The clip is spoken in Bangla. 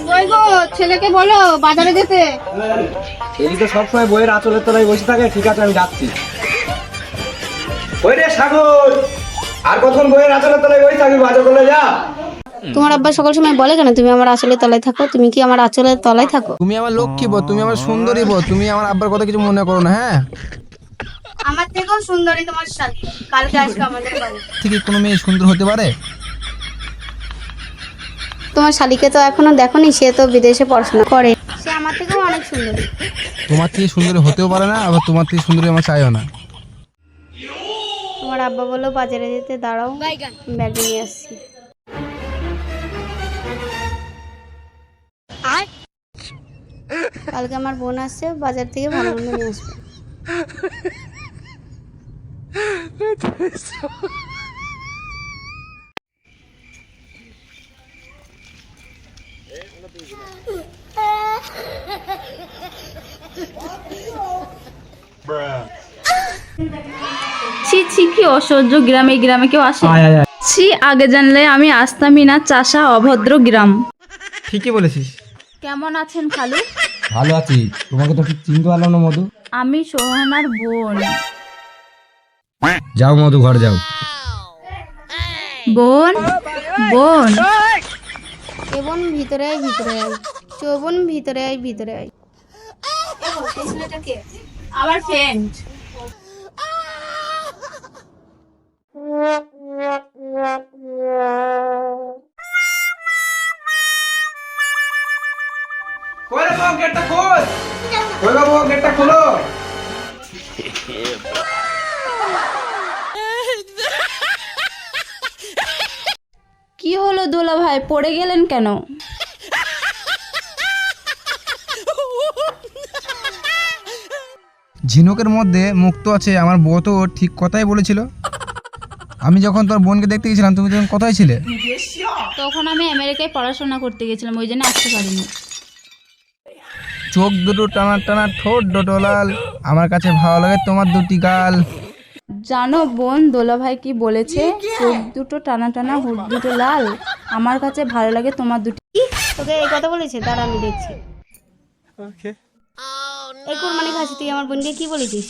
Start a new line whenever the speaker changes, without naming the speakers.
কই গো, ছেলেকে বলো বাজারে যেতে।
এই তো সবসময় বইয়ের আঁচলের তলায় বসে থাকে। ঠিক আছে, আমি যাচ্ছি। ওই রে সাগর, আর কতক্ষণ বইয়ের আঁচলের তলায় বসে থাকবি? বাজার করলে যা।
তোমার আব্বা সকল সময় বলে কেন তুমি আমার আঁচলের তলায় থাকো? তুমি কি আমার আঁচলের তলায় থাকো?
তুমি আমার লক্ষ্মী বউ, তুমি আমার সুন্দরী বউ, তুমি আমার আব্বার কথা কিছু মনে করো না। হ্যাঁ,
আমার থেকেও সুন্দরী তোমার শালি। কালকে আসবে আমাদের বাড়ি।
ঠিক কোনো মেয়ে সুন্দর হতে পারে?
তোমার শালিকে তো এখনো দেখোনি, সে তো বিদেশে পড়াশোনা করে। সে আমার থেকেও অনেক সুন্দরী।
তোমার থেকে সুন্দরী হতেও পারে না, আবার তোমার থেকে সুন্দরী আমার চাইও না।
তোমার আব্বা বললো বাজারে যেতে, দাঁড়াও ব্যাগ নিয়ে আসছি। কালকে আমার বোন আসছে, বাজার থেকে ভালো মন্দ নিয়ে আসবে।
ছি ছি, কি অসহ্য গ্রামে গ্রামে কেউ আসে? ছি, আগে জানলে আমি আসতামই না চাষা অভদ্র গ্রাম।
ঠিকই বলেছিস।
কেমন আছেন খালু?
ভালো আছি। তোমাকে তো ঠিক চিনতে পারলাম না মধু।
আমি সোহানার বোন।
যাও মধু, ঘর যাও।
বোন বোন
এ বোন ভিতরে আয়, ভিতরে আয়। চৌবন ভিতরে আয়, ভিতরে আয়।
আমার ফ্রেন্ড।
কই রে বউ, গেটটা খোল। কই গো বউ, গেটটা খোলো।
কি হলো দোলা ভাই, পড়ে গেলেন কেন?
ঝিনুকের মধ্যে মুক্ত আছে, আমার বউ তো ঠিক কথাই বলেছিল। আমি যখন তোর বোনকে দেখতে গেছিলাম, তুমি তখন কোথায় ছিলে?
তখন আমি আমেরিকায় পড়াশোনা করতে গেছিলাম, ওই জন্য আসতে পারিনি।
চোখ দুটো টানা টানা, ঠোঁট দুটো লাল, আমার কাছে ভালো লাগে তোমার দুটি গাল।
জানো বোন, দোলা ভাই কি বলেছে? চোখ দুটো টানা টানা, হুট দুটো লাল, আমার কাছে ভালো লাগে তোমার দুটি।
তোকে এই কথা বলেছে? দাঁড়া আমি দেখছি। এই কোরবানি খাসি, তুই আমার বোনকে কি বলেছিস?